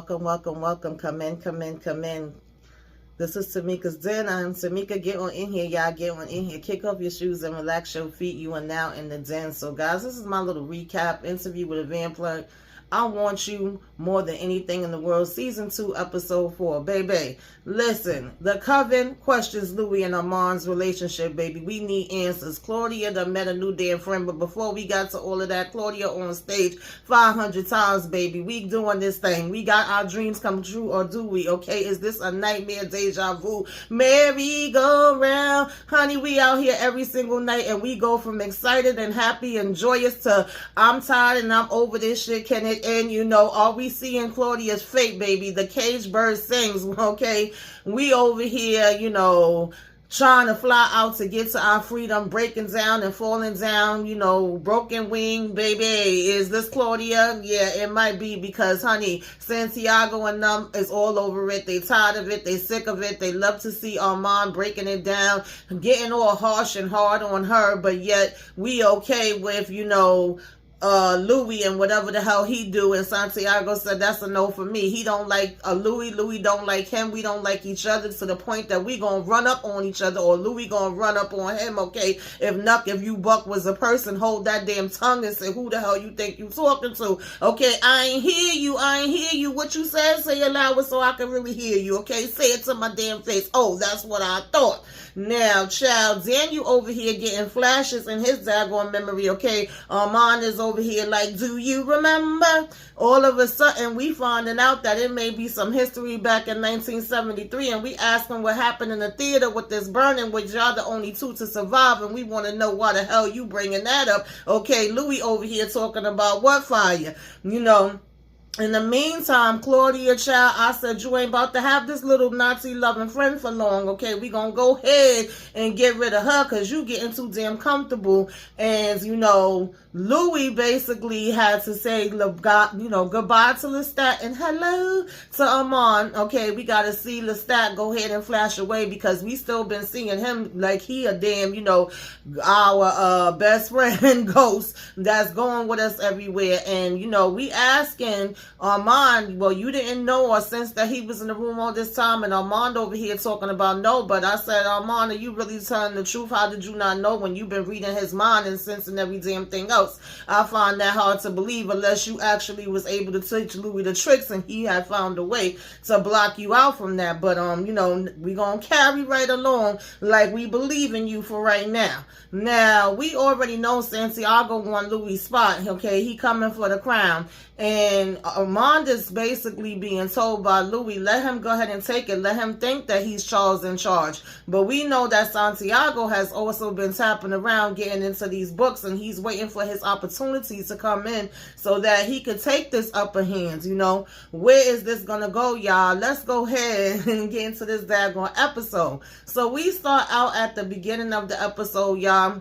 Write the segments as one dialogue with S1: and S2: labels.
S1: welcome, welcome, welcome. Come in, come in, come in. This is Tamika's Den. I'm Tamika. Get on in here, y'all. Get on in here. Kick off your shoes and relax your feet. You are now in the den. So, guys, this is my little recap interview with a vampire. I Want You More Than Anything in the World, Season 2, Episode 4. Baby, listen, the coven questions Louis and Armand's relationship, baby. We need answers. Claudia done met a new damn friend, but before we got to all of that, Claudia on stage 500 times, baby. We doing this thing. We got our dreams come true, or do we? Okay, is this a nightmare, deja vu, merry-go-round? Honey, we out here every single night, and we go from excited and happy and joyous to I'm tired and I'm over this shit. Can it end? You know, all we see in Claudia's fate, baby. The caged bird sings, okay? We over here, you know, trying to fly out to get to our freedom, breaking down and falling down, you know, broken wing, baby. Is this Claudia? Yeah, it might be, because, honey, Santiago and them is all over it. They tired of it. They sick of it. They love to see Armand breaking it down, getting all harsh and hard on her, but yet we okay with, you know, Louis and whatever the hell he do. And Santiago said that's a no for me. He don't like Louis. Louis don't like him. We don't like each other, to the point that we gonna run up on each other, or Louis gonna run up on him. Okay, if you Buck was a person, hold that damn tongue and say, who the hell you think you talking to? Okay, I ain't hear you. I ain't hear you. What you said, say it louder so I can really hear you. Okay, say it to my damn face. Oh, that's what I thought. Now, child, Daniel over here getting flashes in his daggone memory, okay? Armand is over here like, do you remember? All of a sudden, we finding out that it may be some history back in 1973, and we asking what happened in the theater with this burning, which y'all the only two to survive, and we want to know why the hell you bringing that up. Okay, Louis over here talking about what fire? You know, in the meantime, Claudia, child, I said you ain't about to have this little Nazi-loving friend for long, okay? We gonna go ahead and get rid of her, because you getting too damn comfortable. And, you know, Louis basically had to say, you know, goodbye to Lestat and hello to Armand. Okay, we got to see Lestat go ahead and flash away, because we still been seeing him like he a damn, you know, our best friend ghost that's going with us everywhere. And, you know, we asking Armand, well, you didn't know or sense that he was in the room all this time, and Armand over here talking about no, but I said, Armand, are you really telling the truth? How did you not know when you've been reading his mind and sensing every damn thing else? I find that hard to believe, unless you actually was able to teach Louis the tricks and he had found a way to block you out from that. But you know, we gonna carry right along like we believe in you for right now. Now, we already know Santiago won Louis' spot, okay? He coming for the crown. And Armand is basically being told by Louis, let him go ahead and take it. Let him think that he's Charles in charge. But we know that Santiago has also been tapping around, getting into these books, and he's waiting for his opportunities to come in so that he could take this upper hand, you know. Where is this going to go, y'all? Let's go ahead and get into this daggone episode. So we start out at the beginning of the episode, y'all.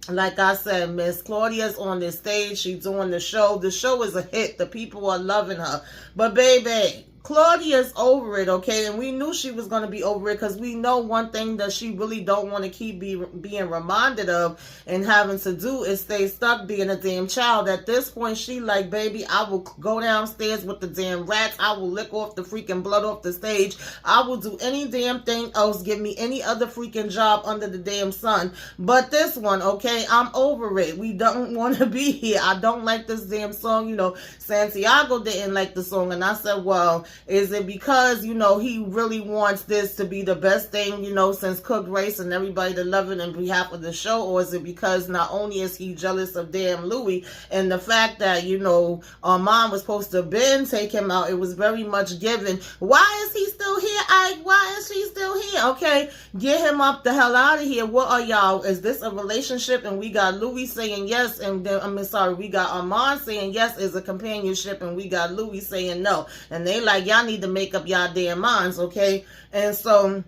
S1: Like I said, Miss Claudia's on this stage. She's doing the show. The show is a hit. The people are loving her. But baby, Claudia's over it, okay? And we knew she was going to be over it, because we know one thing that she really don't want to keep being reminded of and having to do is stay stuck being a damn child. At this point, she like, baby, I will go downstairs with the damn rats. I will lick off the freaking blood off the stage. I will do any damn thing else. Give me any other freaking job under the damn sun. But this one, okay? I'm over it. We don't want to be here. I don't like this damn song. You know, Santiago didn't like the song. And I said, well, is it because, you know, he really wants this to be the best thing, you know, since cooked rice and everybody to love it on behalf of the show? Or is it because not only is he jealous of damn Louis and the fact that, you know, Armand was supposed to take him out? It was very much given. Why is he still here, Ike? Why is she still here? Okay, get him up the hell out of here. What are y'all? Is this a relationship? And we got Louis saying yes, and then, we got Armand saying yes is a companionship, and we got Louis saying no. And they like, y'all need to make up y'all damn minds, okay? And so,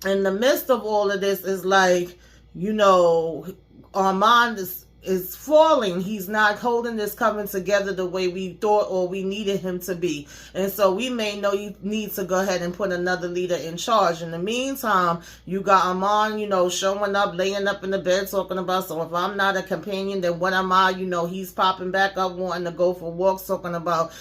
S1: in the midst of all of this is like, you know, Armand is falling. He's not holding this coven together the way we thought or we needed him to be. And so we may know you need to go ahead and put another leader in charge. In the meantime, you got Armand, showing up, laying up in the bed, talking about, so if I'm not a companion, then what am I? He's popping back up, wanting to go for walks, talking about,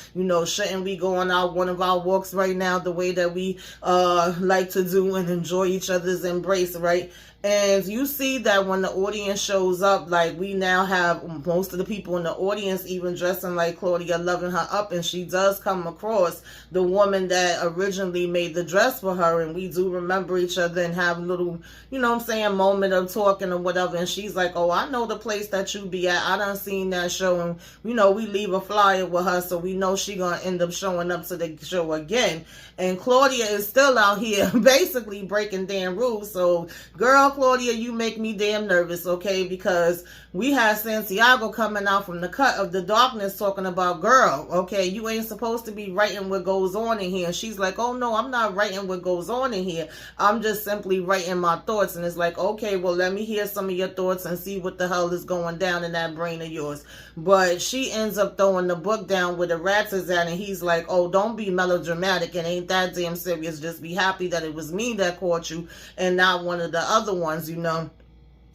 S1: shouldn't we go on one of our walks right now the way that we like to do and enjoy each other's embrace, right? And you see that when the audience shows up, like we now have most of the people in the audience even dressing like Claudia, loving her up. And she does come across the woman that originally made the dress for her. And we do remember each other and have a little, moment of talking or whatever. And she's like, oh, I know the place that you be at. I done seen that show. And, we leave a flyer with her. So we know she going to end up showing up to the show again. And Claudia is still out here basically breaking damn rules. So, girl, Claudia, you make me damn nervous, okay? Because we had Santiago coming out from the cut of the darkness talking about, girl, okay, you ain't supposed to be writing what goes on in here. And she's like, oh, no, I'm not writing what goes on in here. I'm just simply writing my thoughts. And it's like, okay, well, let me hear some of your thoughts and see what the hell is going down in that brain of yours. But she ends up throwing the book down where the rats is at. And he's like, oh, don't be melodramatic. It ain't that damn serious. Just be happy that it was me that caught you and not one of the other ones, And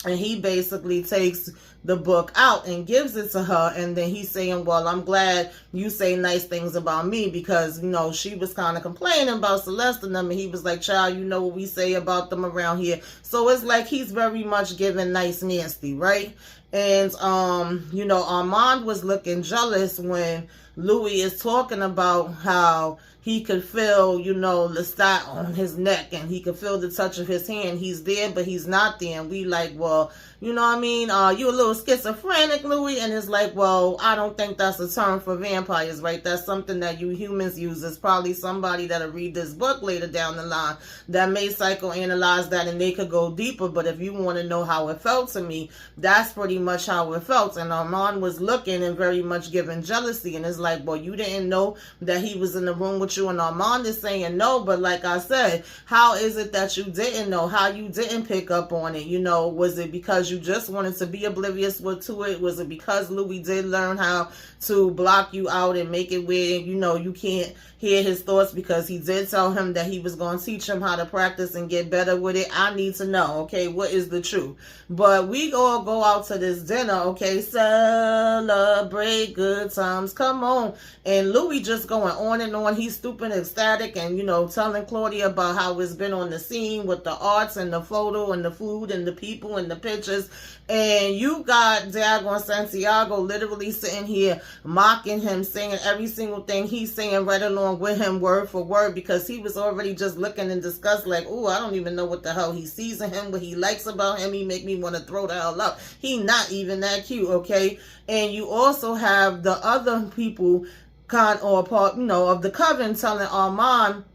S1: he basically takes the book out and gives it to her. And then he's saying, well, I'm glad you say nice things about me because, she was kind of complaining about Celeste and them. And he was like, child, you know what we say about them around here. So it's like he's very much giving nice nasty, right? And, Armand was looking jealous when Louis is talking about how he could feel, Lestat on his neck and he could feel the touch of his hand. He's there, but he's not there. And we like, well, you know what I mean? You a little schizophrenic, Louis? And it's like, well, I don't think that's a term for vampires, right? That's something that you humans use. It's probably somebody that'll read this book later down the line that may psychoanalyze that and they could go deeper. But if you want to know how it felt to me, that's pretty much how it felt. And Armand was looking and very much giving jealousy. And it's like, well, you didn't know that he was in the room with you. And Armand is saying no. But like I said, how is it that you didn't know? How you didn't pick up on it? Was it because you just wanted to be oblivious to it? Was it because Louis did learn how to block you out and make it where, you can't hear his thoughts because he did tell him that he was going to teach him how to practice and get better with it? I need to know, okay, what is the truth? But we all go out to this dinner, okay, celebrate good times, come on. And Louis just going on and on. He's stupid, ecstatic, and, telling Claudia about how it's been on the scene with the arts and the photo and the food and the people and the pictures. And you got Dagon Santiago literally sitting here mocking him, saying every single thing he's saying right along with him word for word, because he was already just looking in disgust like, oh, I don't even know what the hell he sees in him, what he likes about him. He make me want to throw the hell up. He not even that cute, okay? And you also have the other people of the coven telling Armand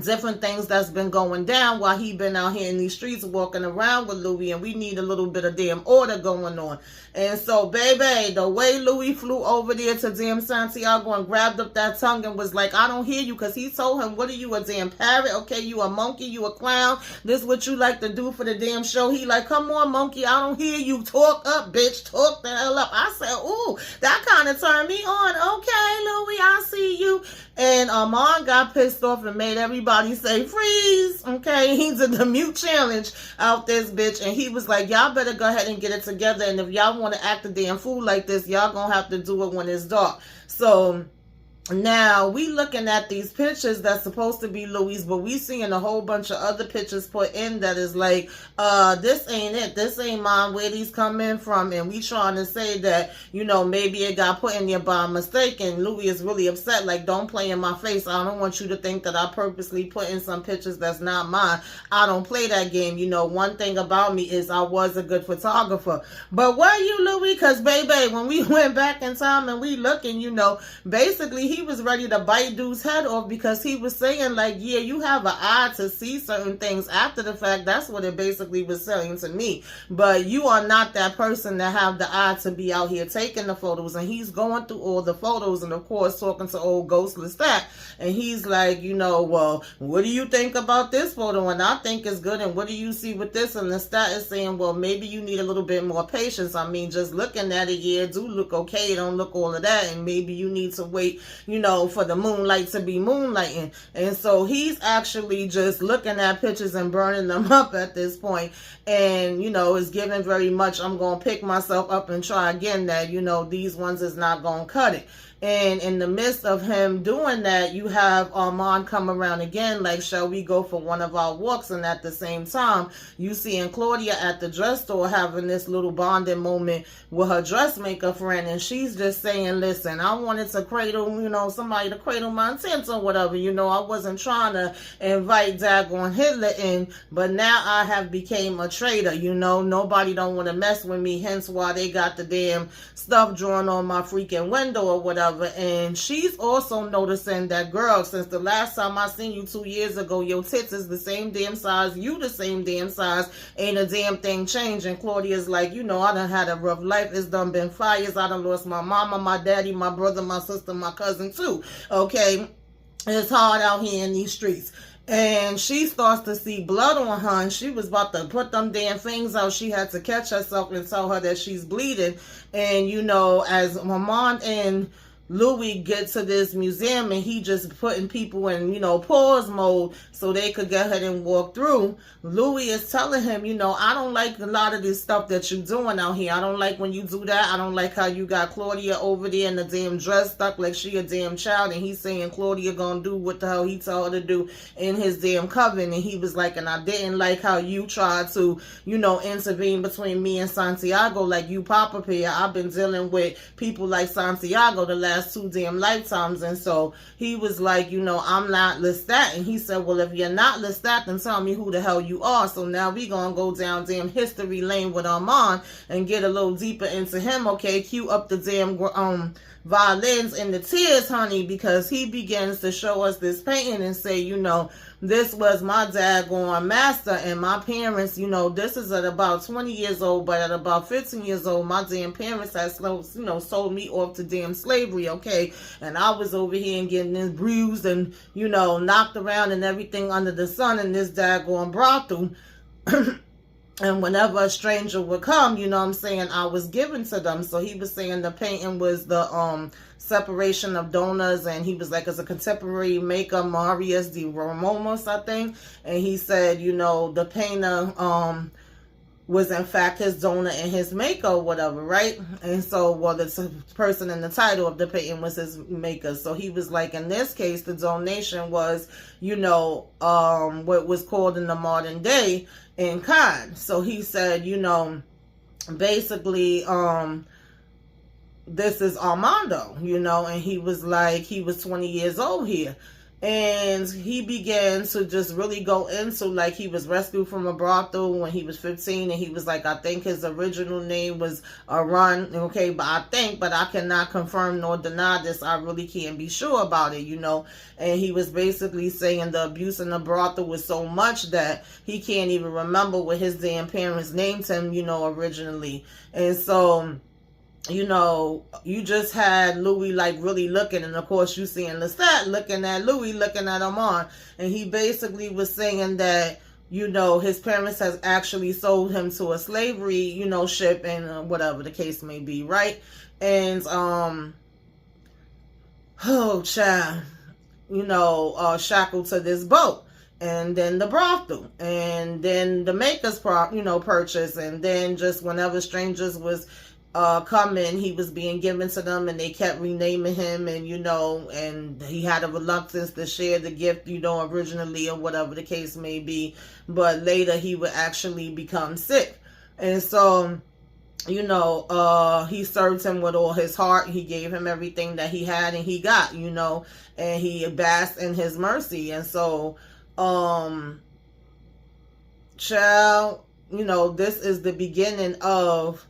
S1: different things that's been going down while he been out here in these streets walking around with Louis, and we need a little bit of damn order going on. And so, baby, the way Louis flew over there to damn Santiago and grabbed up that tongue and was like, I don't hear you, because he told him, what are you, a damn parrot? Okay, you a monkey, you a clown, this what you like to do for the damn show. He like, come on, monkey, I don't hear you, talk up, bitch, talk the hell up. I said, ooh, that kind of turned me on. Okay, Louis, I see you. And Armand got pissed off and made everybody say, freeze, okay? He did the mute challenge out this bitch, and he was like, y'all better go ahead and get it together, and if y'all want to act a damn fool like this, y'all gonna have to do it when it's dark. So now we looking at these pictures that's supposed to be Louis, but we seeing a whole bunch of other pictures put in that is like, this ain't it, this ain't mine, where these come in from. And we trying to say that, maybe it got put in there by mistake, and Louis is really upset, like, don't play in my face. I don't want you to think that I purposely put in some pictures that's not mine. I don't play that game. One thing about me is I was a good photographer. But were you, Louis? Because baby, when we went back in time and we looking, basically he he was ready to bite dude's head off, because he was saying like, yeah, you have an eye to see certain things after the fact. That's what it basically was saying to me. But you are not that person that have the eye to be out here taking the photos. And he's going through all the photos and of course talking to old Ghost Lestat. And he's like, you know, well, what do you think about this photo? And I think it's good. And what do you see with this? And Lestat is saying, well, maybe you need a little bit more patience. I mean, just looking at it, yeah, do look okay. Don't look all of that. And maybe you need to wait, you know, for the moonlight to be moonlighting. And so he's actually just looking at pictures and burning them up at this point. And, you know, it's given very much, I'm going to pick myself up and try again, that, you know, these ones is not going to cut it. And in the midst of him doing that, you have Armand come around again, like, shall we go for one of our walks? And at the same time, you seeing Claudia at the dress store having this little bonding moment with her dressmaker friend. And she's just saying, listen, I wanted to cradle, you know, somebody to cradle my intents or whatever. You know, I wasn't trying to invite daggone Hitler in, but now I have became a traitor. You know, nobody don't want to mess with me. Hence why they got the damn stuff drawn on my freaking window or whatever. And she's also noticing that, girl, since the last time I seen you 2 years ago, your tits is the same damn size, you the same damn size, ain't a damn thing changed. And Claudia's like, you know, I done had a rough life, it's done been fires, I done lost my mama, my daddy, my brother, my sister, my cousin too, okay? It's hard out here in these streets. And she starts to see blood on her, and she was about to put them damn things out. She had to catch herself and tell her that she's bleeding. And, you know, as Maman and Louis get to this museum, and he just putting people in, you know, pause mode so they could get ahead and walk through. Louis is telling him, you know, I don't like a lot of this stuff that you're doing out here. I don't like when you do that. I don't like how you got Claudia over there in the damn dress stuck like she a damn child. And he's saying Claudia gonna do what the hell he told her to do in his damn coven. And he was like, and I didn't like how you tried to, you know, intervene between me and Santiago like you Papa Pierre. I've been dealing with people like Santiago the last 2 damn lifetimes. And so he was like, you know, I'm not Lestat. And he said, well, if you're not Lestat, then tell me who the hell you are. So now we gonna go down damn history lane with Armand and get a little deeper into him. Okay, cue up the damn violins and the tears, honey, because he begins to show us this painting and say, you know, this was my daggone master and my parents, you know, this is at about 20 years old, but at about 15 years old, my damn parents had, you know, sold me off to damn slavery, okay? And I was over here and getting this bruised and, you know, knocked around and everything under the sun in this daggone brothel. And whenever a stranger would come, you know what I'm saying, I was given to them. So he was saying the painting was the separation of donors, and he was like, as a contemporary maker, Marius de Romamos, I think. And he said, you know, the painter was in fact his donor and his maker or whatever, right? And so, well, the person in the title of the painting was his maker. So he was like, in this case, the donation was, you know, what was called in the modern day in kind. So he said, you know, basically, this is Armando, you know, and he was like, he was 20 years old here. And he began to just really go into, like, he was rescued from a brothel when he was 15, and he was like, I think his original name was Arun, okay, but I cannot confirm nor deny this. I really can't be sure about it, you know. And he was basically saying the abuse in the brothel was so much that he can't even remember what his damn parents named him, you know, originally. And so, you know, you just had Louis like really looking, and of course you seeing Lestat looking at Louis, looking at Armand, and he basically was saying that, you know, his parents has actually sold him to a slavery, you know, ship, and whatever the case may be, right? And oh child, you know, shackled to this boat. And then the brothel, and then the maker's purchase, and then just whenever strangers was coming, he was being given to them, and they kept renaming him, and, you know, and he had a reluctance to share the gift, you know, originally, or whatever the case may be, but later he would actually become sick. And so, you know, he served him with all his heart. He gave him everything that he had and he got, you know, and he basked in his mercy. And so, child, you know, this is the beginning of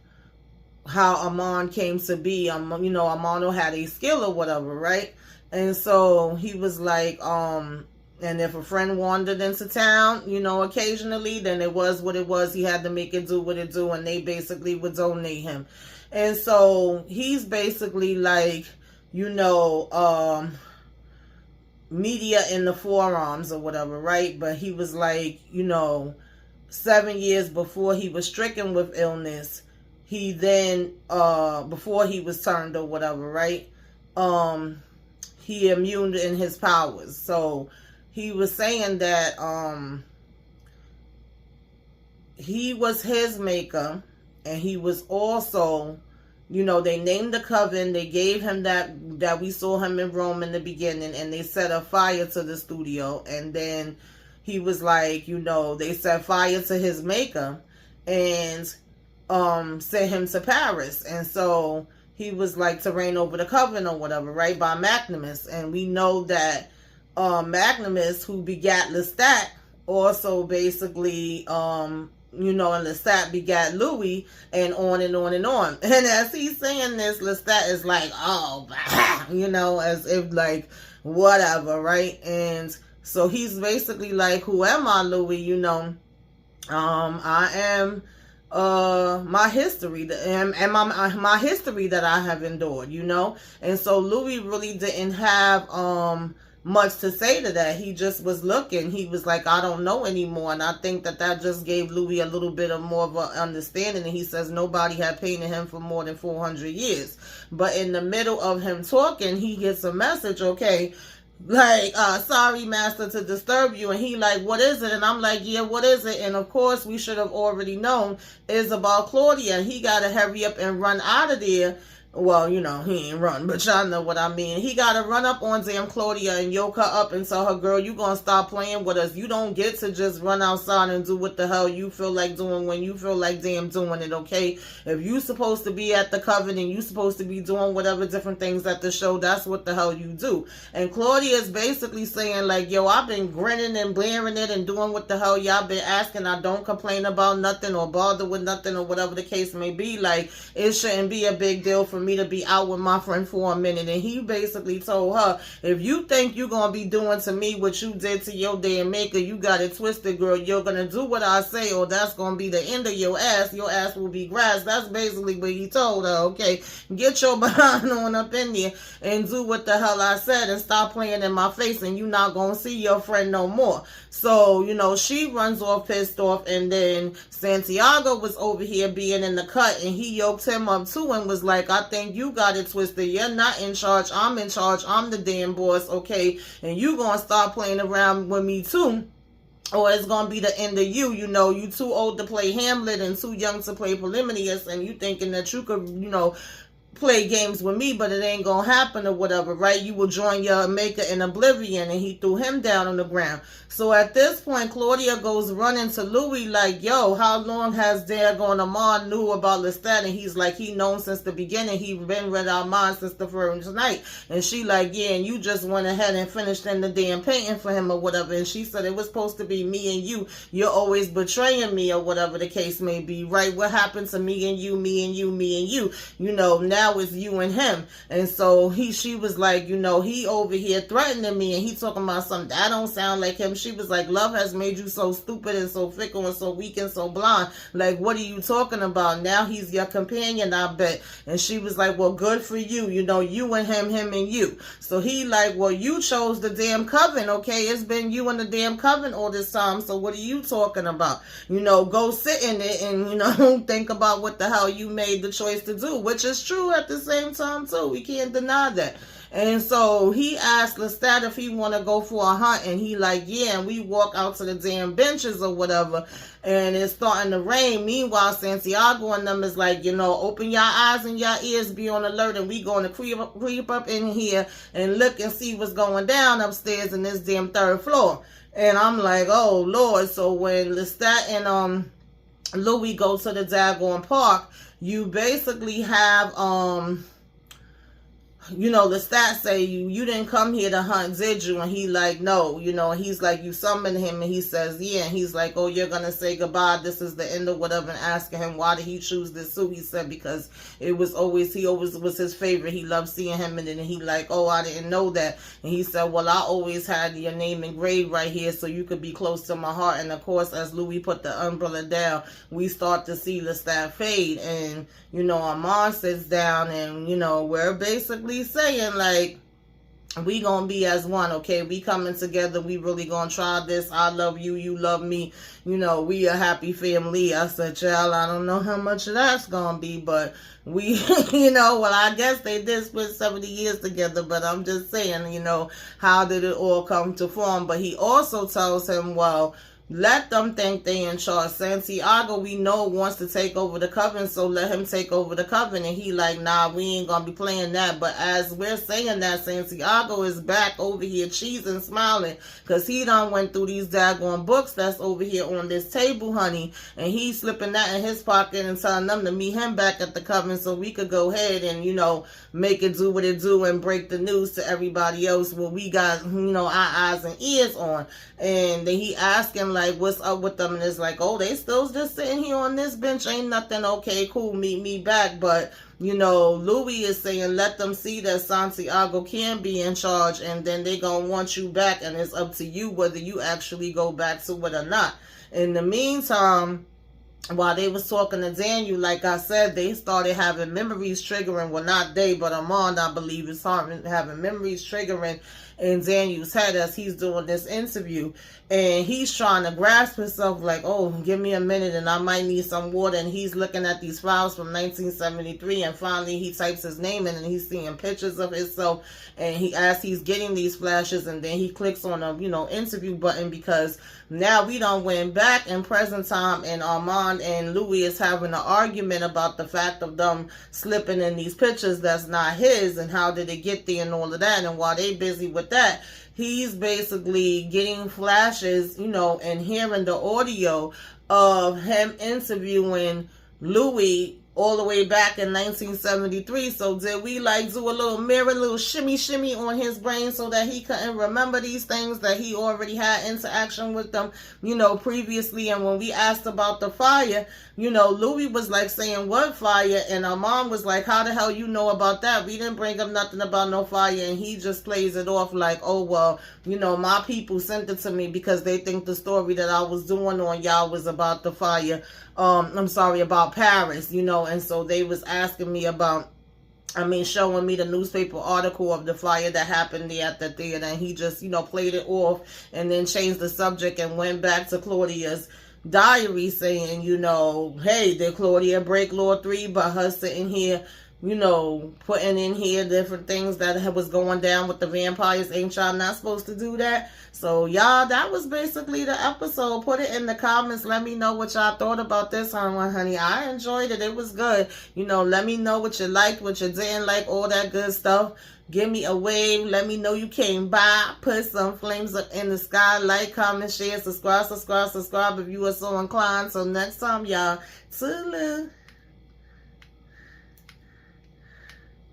S1: how Armand came to be. You know, Armando had a skill or whatever, right? And so he was like, and if a friend wandered into town, you know, occasionally, then it was what it was. He had to make it do what it do, and they basically would donate him. And so he's basically like, you know, media in the forearms or whatever, right? But he was like, you know, 7 years before he was stricken with illness, he then, before he was turned or whatever, right? He immune in his powers. So he was saying that he was his maker, and he was also, you know, they named the coven, they gave him that we saw him in Rome in the beginning, and they set a fire to the studio, and then he was like, you know, they set fire to his maker and sent him to Paris. And so he was like to reign over the coven or whatever, right, by Maximus. And we know that Maximus, who begat Lestat, also basically, you know, and Lestat begat Louis, and on and on and on. And as he's saying this, Lestat is like, oh, you know, as if like, whatever, right? And so he's basically like, who am I, Louis? You know, I am my history, and my history that I have endured, you know. And so Louis really didn't have much to say to that. He just was looking. He was like, I don't know anymore. And I think that just gave Louis a little bit of more of an understanding. And he says nobody had painted him for more than 400 years. But in the middle of him talking, he gets a message, okay, like, sorry, master, to disturb you. And he like, what is it? And I'm like, yeah, what is it? And of course, we should have already known is about Claudia. And he got to hurry up and run out of there. Well, you know, he ain't run, but y'all know what I mean. He got to run up on damn Claudia and yoke her up and tell her, girl, you going to stop playing with us. You don't get to just run outside and do what the hell you feel like doing when you feel like damn doing it, okay? If you supposed to be at the coven and you supposed to be doing whatever different things at the show, that's what the hell you do. And Claudia is basically saying like, yo, I've been grinning and blaring it and doing what the hell y'all been asking. I don't complain about nothing or bother with nothing or whatever the case may be. Like, it shouldn't be a big deal for me to be out with my friend for a minute. And he basically told her, if you think you're gonna be doing to me what you did to your damn maker, you got it twisted, girl. You're gonna do what I say, or that's gonna be the end of your ass. Your ass will be grass. That's basically what he told her. Okay, get your behind on up in there and do what the hell I said, and stop playing in my face, and you're not gonna see your friend no more. So, you know, she runs off pissed off, and then Santiago was over here being in the cut, and he yoked him up too and was like, I think you got it twisted. You're not in charge. I'm in charge. I'm the damn boss, okay? And you gonna start playing around with me too, or it's gonna be the end of you. You know, you too old to play Hamlet and too young to play Polymnius, and you thinking that you could, you know, play games with me, but it ain't gonna happen or whatever, right? You will join your maker in oblivion. And he threw him down on the ground. So at this point, Claudia goes running to Louis like, yo, how long has Dagon Amon knew about Lestat? And he's like, he known since the beginning. He been read our minds since the first night. And she like, yeah, and you just went ahead and finished in the damn painting for him or whatever. And she said, it was supposed to be me and you. You're always betraying me or whatever the case may be, right? What happened to me and you, me and you, me and you? You know, now it's you and him. And so she was like, you know, he over here threatening me, and he talking about something that don't sound like him. She was like, love has made you so stupid and so fickle and so weak and so blind. Like, what are you talking about? Now he's your companion, I bet. And she was like, well, good for you. You know, you and him and you. So he like, well, you chose the damn coven, okay? It's been you and the damn coven all this time. So what are you talking about? You know, go sit in it and, you know, think about what the hell you made the choice to do, which is true at the same time too. We can't deny that. And so he asked Lestat if he want to go for a hunt, and he like, yeah, and we walk out to the damn benches or whatever, and it's starting to rain. Meanwhile, Santiago and them is like, you know, open your eyes and your ears, be on alert, and we going to creep up in here and look and see what's going down upstairs in this damn third floor. And I'm like, oh Lord. So when Lestat and Louis go to the daggone park, you basically have Lestat say, you didn't come here to hunt, did you? And he like, no, and he's like, you summoned him, and he says, yeah, and he's like, oh, you're gonna say goodbye, this is the end of whatever, and asking him, why did he choose this suit? He said, because he always was his favorite, he loved seeing him, and then he like, oh, I didn't know that, and he said, well, I always had your name engraved right here, so you could be close to my heart. And of course, as Louis put the umbrella down, we start to see Lestat fade, and Armand sits down, and we're basically saying like, we gonna be as one, okay? We coming together, we really gonna try this. I love you, you love me, we a happy family. I said, child, I don't know how much of that's gonna be, but we well, I guess they did spend 70 years together, but I'm just saying, how did it all come to form? But he also tells him, well, let them think they in charge. Santiago, we know, wants to take over the coven, so let him take over the coven. And he like, nah, we ain't gonna be playing that. But as we're saying that, Santiago is back over here cheesing, smiling, because he done went through these daggone books that's over here on this table, honey, and he's slipping that in his pocket and telling them to meet him back at the coven so we could go ahead and, make it do what it do and break the news to everybody else what we got, our eyes and ears on. And then he asking like, what's up with them? And it's like, oh, they still just sitting here on this bench, ain't nothing, okay, cool, meet me back. But Louis is saying, let them see that Santiago can be in charge, and then they gonna want you back, and it's up to you whether you actually go back to it or not. In the meantime, while they was talking to Daniel, like I said, they started having memories triggering. Well, not they, but Armand, I believe, is having memories triggering in Daniel's head as he's doing this interview. And he's trying to grasp himself like, oh, give me a minute and I might need some water. And he's looking at these files from 1973, and finally he types his name in and he's seeing pictures of himself. And as he's getting these flashes, and then he clicks on a, interview button, because now we done went back in present time, and Armand and Louis is having an argument about the fact of them slipping in these pictures that's not his, and how did it get there and all of that. And while they busy with that, he's basically getting flashes, and hearing the audio of him interviewing Louis all the way back in 1973. So did we like do a little mirror, little shimmy on his brain so that he couldn't remember these things that he already had interaction with them, previously? And when we asked about the fire, Louis was like saying, what fire? And our mom was like, how the hell you know about that? We didn't bring up nothing about no fire. And he just plays it off like, oh, well, my people sent it to me because they think the story that I was doing on y'all was about the fire. About Paris, and so they was asking me about, showing me the newspaper article of the fire that happened there at the theater, and he just, played it off and then changed the subject and went back to Claudia's diary saying, hey, did Claudia break Law 3 by her sitting here, putting in here different things that was going down with the vampires? Ain't y'all not supposed to do that? So y'all, that was basically the episode. Put it in the comments. Let me know what y'all thought about this one, honey. I enjoyed it. It was good. Let me know what you liked, what you didn't like, all that good stuff. Give me a wave. Let me know you came by. Put some flames up in the sky. Like, comment, share, subscribe if you are so inclined. So next time, y'all, toodaloo.